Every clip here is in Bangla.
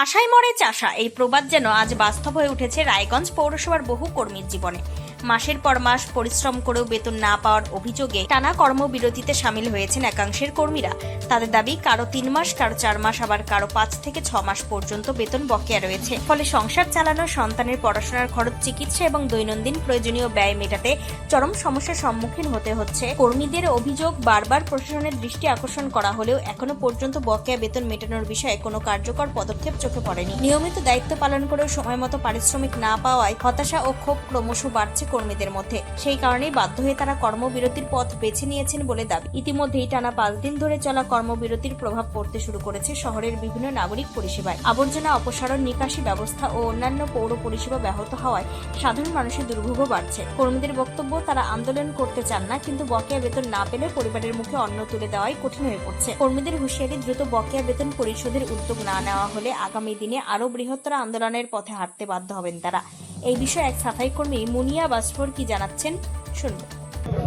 আশায় মরে চাষা এই প্রবাদ যেন আজ বাস্তব হয়ে উঠেছে রায়গঞ্জ পৌরসভার বহু কর্মীর জীবনে। মাসের পর মাস পরিশ্রম করেও বেতন না পাওয়ার অভিযোগে টানা কর্মবিরতিতে সামিল হয়েছেন একাংশের কর্মীরা। তাদের দাবি কারো 3 মাস, কারো 4 মাস, আবার কারো 5 থেকে 6 মাস পর্যন্ত বেতন বকেয়া রয়েছে। ফলে সংসার চালানো, সন্তানের পড়াশোনার খরচ, চিকিৎসা এবং দৈনন্দিন প্রয়োজনীয় ব্যয় মেটাতে চরম সমস্যার সম্মুখীন হতে হচ্ছে। কর্মীদের অভিযোগ, বারবার প্রশাসনের দৃষ্টি আকর্ষণ করা হলেও এখনো পর্যন্ত বকেয়া বেতন মেটানোর বিষয়ে কোনো কার্যকর পদক্ষেপ চোখে পড়েনি। নিয়মিত দায়িত্ব পালন করেও সময়মতো পারিশ্রমিক না পাওয়ায় হতাশা ও ক্ষোভ ক্রমশ বাড়ছে কর্মীদের মধ্যে। সেই কারণেই বাধ্য হয়ে তারা কর্মবিরতির পথ বেছে নিয়েছেন বলে দাবি। ইতিমধ্যেই টানা 5 দিন ধরে চলা কর্মবিরতির প্রভাব পড়তে শুরু করেছে শহরের বিভিন্ন নাগরিক পরিষেবায়। আবর্জনা অপসারণ, নিকাশি ব্যবস্থা ও অন্যান্য পৌর পরিষেবা ব্যাহত হওয়ায় সাধারণ মানুষের দুর্ভোগও বাড়ছে। কর্মীদের বক্তব্য, তারা আন্দোলন করতে চান না, কিন্তু বকেয়া বেতন না পেলে পরিবারের মুখে অন্ন তুলে দেওয়াই কঠিন হয়ে পড়ছে। কর্মীদের হুঁশিয়ারি, দ্রুত বকেয়া বেতন পরিশোধের উদ্যোগ না নেওয়া হলে আগামী দিনে আরও বৃহত্তর আন্দোলনের পথে হাঁটতে বাধ্য হবেন তারা। এই বিষয়ে এক সাফাই কর্মী মুনিয়া বাসফর কি জানাচ্ছেন শুনব।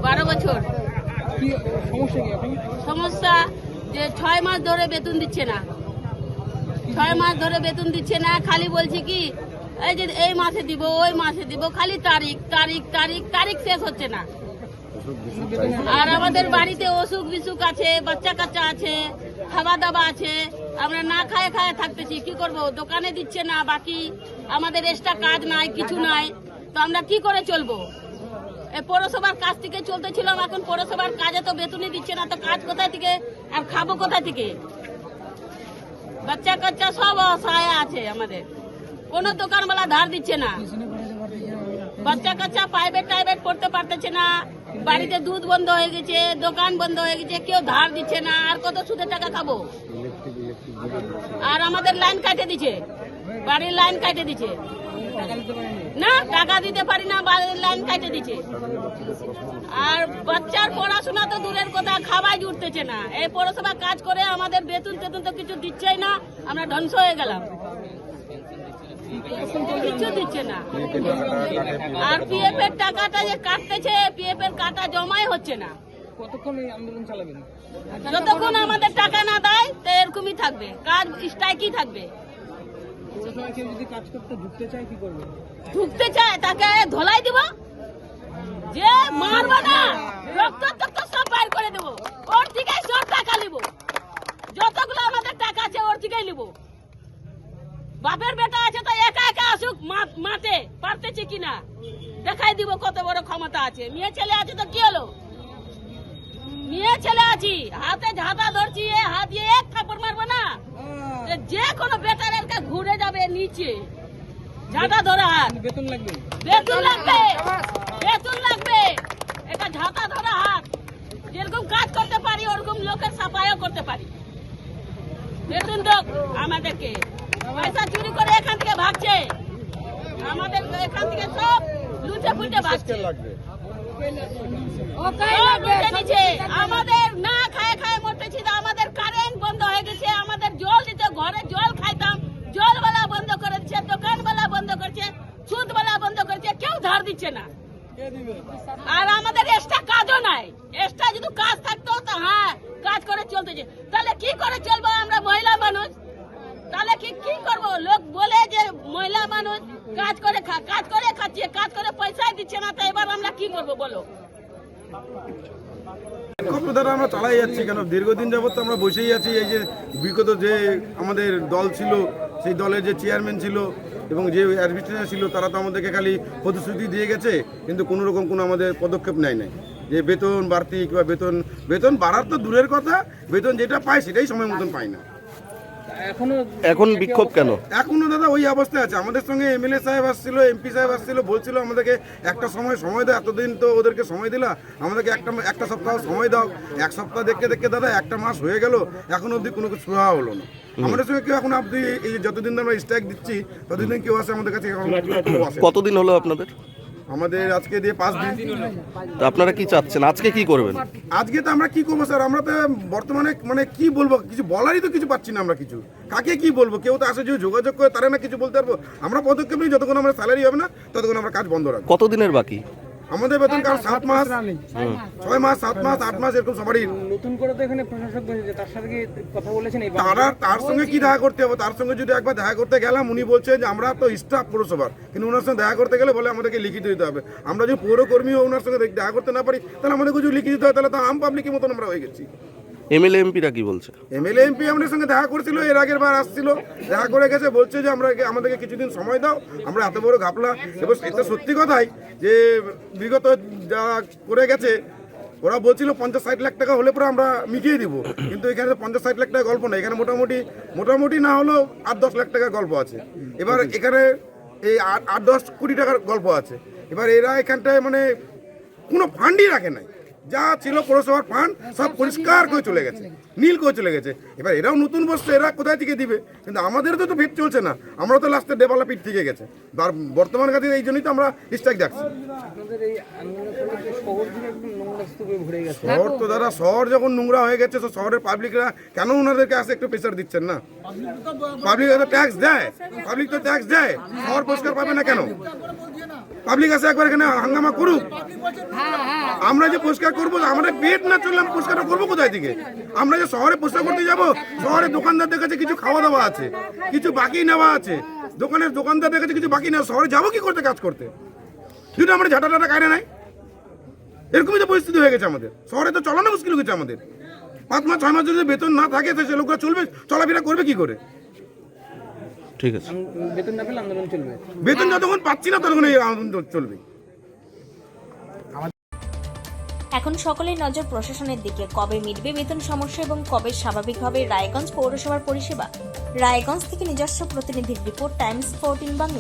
12 বছর কি সমস্যা কি এখন? সমস্যা যে 6 মাস ধরে বেতন দিচ্ছে না। 6 মাস ধরে বেতন দিচ্ছে না, খালি বলছে কি এই যে এই মাসে দিব, ওই মাসে দিব, খালি তারিখ তারিখ তারিখ তারিখ শেষ হচ্ছে না। আর আমাদের বাড়িতে অসুখ বিসুখ আছে, বাচ্চা কাচ্চা আছে, খাওয়া দাওয়া আছে, আমরা না খায় খায় থাকতেছি। কি করব? দোকানে দিচ্ছে না, বাকি আমাদের এক্সট্রা কাজ নাই, কিছু নাই, তো আমরা কি করে চলবো? এই পৌরসভার কাজ থেকে চলতেছিলাম, এখন পৌরসভার কাজে তো বেতনই দিচ্ছে না, তো কাজ কোথায় থেকে আর খাবো কোথায় থেকে? বাচ্চা কাচ্চা সব অসহায় আছে আমাদের, কোনো দোকানওয়ালা ধার দিচ্ছে না। বাচ্চা কাচ্চা প্রাইভেট টাইভেট পড়তে পারতেছে না, বাড়িতে দুধ বন্ধ হয়ে গেছে, দোকান বন্ধ হয়ে গেছে, কেউ ধার দিচ্ছে না, আর কত সুদের টাকা খাবো? আর আমাদের লাইন কাটে দিচ্ছে, বাড়ির লাইন কাটে দিচ্ছে না, টাকা দিতে পারি না, বাড়ির লাইন কাটে দিচ্ছে। আর বাচ্চার পড়াশোনা তো দূরের কথা, খাওয়াই জুটতেছে না। এই পৌরসভা কাজ করে আমাদের বেতন টেতন তো কিছু দিচ্ছেই না, আমরা ধ্বংস হয়ে গেলাম, কিছু দিচ্ছে না। আর পিএফ এর টাকাটা যে কাটতেছে, পিএফ এর কাটা জমাই হচ্ছে না। কতক্ষণ এই আন্দোলন চালাবেন? যতক্ষণ আমাদের টাকা না দেয় তো এরকমই থাকবে, কাজ স্ট্রাইকই থাকবে। পৌরসভায় কেউ যদি কাজ করতে ঢুকতে চায় কি করবে? ঢুকতে চায় তাকে ধোলাই দিব, যে মারবো না, রক্ত টক্ত সব বাইর করে দেবো, ওর থেকে সব টাকা নিব, যতগুলো আমাদের টাকা আছে ওর থেকেই নিব। বাপের বেটা আছে তো একা একা আসুক মাঠে, পারতেছে কিনা দেখাই দিব কত বড় ক্ষমতা আছে। মেয়ে ছেলে আছে তো কি হলো? মেয়ে ছেলে আছি, হাতে ঝাঁটা ধরছি, হাত দিয়ে এক থাপড় মারবো না, যে কোনো বেটার এলাকা ঘুরে যাবে নিচে, ঝাঁটা ধরা হাত। বেতন লাগবে, বেতন লাগবে, বেতন লাগবে, এটা ঝাঁটা ধরা হাত। যেরকম কাজ করতে পারি ওরকম লোকের সাফাইও করতে পারি। বেতন দেখ আমাদেরকে, পয়সা চুরি করে এখান থেকে ভাগছে, আমাদের এখান থেকে সব লুটে ফুটে ভাগছে। আমাদের না খায় খায় মরতেছি, আমাদের কারেন্ট বন্ধ হয়ে গেছে, আমাদের জল দিতে, ঘরে জল খাইতাম, জলওয়ালা বন্ধ করে দিচ্ছে, দোকানওয়ালা বন্ধ করছে, সুদওয়ালা বন্ধ করছে, কেউ ধার দিচ্ছে না। আর আমাদের এক্সট্রা কাজও নাই, এক্সট্রা যদি কাজ থাকতো তো হ্যাঁ কাজ করে চলতেছে, তাহলে কি করে চলবো? আমরা মহিলা মানুষ, তাহলে কি করবো? লোক বলে যে মহিলা মানুষ কাজ করে খাচ্ছে, কাজ করে পয়সাই দিচ্ছে না, তো এবার আমরা কি করবো বলো? কর্মধারা আমরা চালাই যাচ্ছি কেন? দীর্ঘদিন যাবত তো আমরা বসেই আছি। এই যে বিগত যে আমাদের দল ছিল, সেই দলের যে চেয়ারম্যান ছিল এবং যে অ্যাডমিনিস্ট্রেটর ছিল, তারা তো আমাদেরকে খালি প্রতিশ্রুতি দিয়ে গেছে, কিন্তু কোনো রকম কোনো আমাদের পদক্ষেপ নেয় নাই। যে বেতন বাড়তি কিংবা বেতন বাড়ার তো দূরের কথা, বেতন যেটা পায় সেটাই সময় মতন পায় না। এখন বিক্ষোভ কেন? এখনো দাদা ওই অবস্থায় আছে। আমাদের সঙ্গে এমএলএ সাহেব আসছিল, এমপি সাহেব আসছিল, বলছিল আমাদেরকে একটা সময় দাও, এতদিন তো ওদেরকে সময় দিলা, আমাদেরকে একটা সপ্তাহ সময় দাও। এক সপ্তাহ দেখতে দাদা একটা মাস হয়ে গেল, এখন অবধি কোনো কিছু শোয়া হলো না। আমাদের সঙ্গে কেউ এখন অবধি এই যতদিন আমরা স্ট্রাইক দিচ্ছি ততদিন কেউ আসে আমাদের কাছে? কতদিন হলো আপনাদের? আমাদের আজকে দিয়ে 5 দিন। তো আপনারা কি চাচ্ছেন, আজকে কি করবেন? আজকে তো আমরা কি করবো স্যার, আমরা তো বর্তমানে মানে কি বলবো, কিছু বলারই তো কিছু পাচ্ছি না আমরা। কিছু কাকে কি বলবো? কেউ তো আসে যে যোগাযোগ করে, তারা না কিছু বলতে পারবো। আমরা পদক্ষেপ নিই, যতক্ষণ আমরা স্যালারি হবে না ততক্ষণ আমরা কাজ বন্ধ রাখবো। কতদিনের বাকি? আমাদের বেতন কারণ 7 মাস, নেই। 6 মাস, 7 মাস, 8 মাস এরকম সবারই। নতুন করে তো এখানে প্রশাসক বসেছে, তার সাথে কি কথা বলেছেন? এই তার সঙ্গে কি দেখা করতে হবে? তার সঙ্গে যদি একবার দেখা করতে গেলাম, উনি বলছেন যে আমরা তো স্টাফ পৌরসভার, কিন্তু ওনার সঙ্গে দেখা করতে গেলে বলে আমাদেরকে লিখিত দিতে হবে। আমরা যদি পৌরকর্মী ওনার সঙ্গে দেখা করতে না পারি, তাহলে আমাদের কিছু লিখিত দিতে হয়, তাহলে তো আম পাবলিকের মতন আমরা হয়ে গেছি। এমএলএ এমপিরা কি বলছে? এমএলএ এমপি আমাদের সঙ্গে দেখা করেছিল, এর আগের বার আসছিল, দেখা করে গেছে, বলছে যে আমাদেরকে কিছুদিন সময় দাও, আমরা এত বড় ঘাপলা। এবং এটা সত্যি কথাই যে বিগত যা করে গেছে, ওরা বলছিল 50-60 লাখ টাকা হলে পরে আমরা মিটিয়ে দিব, কিন্তু এখানে 50-60 লাখ টাকা গল্প না, এখানে মোটামুটি না হলেও 8-10 লাখ টাকার গল্প আছে। এবার এখানে এই 8-10 কোটি টাকার গল্প আছে। এবার এরা এখানটায় মানে কোনো ফান্ডই রাখে নাই, যা ছিল পৌরসভার ফান্ড সব পরিষ্কার করে চলে গেছে, নীল করে চলে গেছে। এবার এরাও নতুন বসছে, এরা কোথায় থেকে দিবে? কিন্তু আমাদের তো ভেট চলছে না, আমরা তো লাস্টে ডেভেলপ পিঠ থেকে গেছে। বর্তমান কাছে এই জন্যই তো আমরা স্ট্রাইক ডাকছি। আপনাদের এই আন্দোলনের ফলে যে শহর জুড়ে একদম নোংরা স্তূপে ভরে গেছে। শহর তো দাদা, শহর যখন নোংরা হয়ে গেছে, তো শহরের পাবলিকরা কেন ওনাদেরকে আসে একটু প্রেশার দিচ্ছেন না? পাবলিক তো ট্যাক্স দেয়, শহর পরিষ্কার পাবে না কেন? পাবলিক আসে একবার এখানে হাঙ্গামা করুক, আমরা যে পরিষ্কার করবো, আমাদের পেট না চললে আমরা পরিষ্কার করবো কোথায় থেকে? আমরা যে শহরে পরিষ্কার করতে যাবো, শহরে দোকানদারদের কাছে কিছু খাওয়া দাওয়া আছে, কিছু বাকি নেওয়া আছে, দোকানদারদের কাছে কিছু বাকি নেওয়া, শহরে যাবো কি করতে, কাজ করতে, যদি আমরা ঝাঁটা টাটা কায়রা নাই? এরকমই তো পরিস্থিতি হয়ে গেছে আমাদের শহরে, তো চলানো মুশকিল হয়ে গেছে আমাদের। 5 মাস 6 মাস যদি বেতন না থাকে, তো সে লোকরা চলবে, চলাফেরা করবে কি করে? ঠিক আছে। বেতন না পেলে আন্দোলন চলবে। বেতন যতক্ষণ পাচ্ছি না ততক্ষণ এই আন্দোলন চলবে। এখন সকলের নজর প্রশাসনের দিকে। কবে মিটবে বেতন সমস্যা এবং কবে স্বাভাবিক হবে রায়গঞ্জ পৌরসভার পরিষেবা? রায়গঞ্জ থেকে নিজস্ব প্রতিনিধির রিপোর্ট, টাইমস 14 বাংলা।